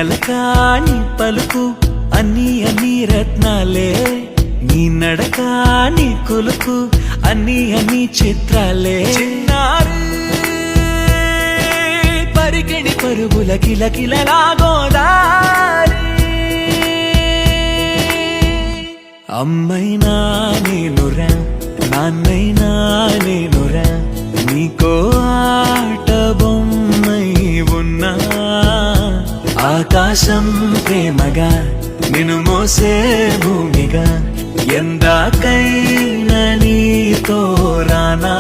అలకా నీ పలుకు అన్ని రత్నాలే, నీ నడక నీ కొలుకు అన్ని చిత్రాలే. చిన్నారి పరికిణి పరుగుల కిలకిలలా గోదారి, అమ్మైనా నేనురా నాన్నైనా నేనురా, నీకో ఆట బొమ్మై ఉన్నా. ఆకాశం ప్రేమగా నిన్ను మోసే భూమిగా, ఎందాకైనా నీతో రానా.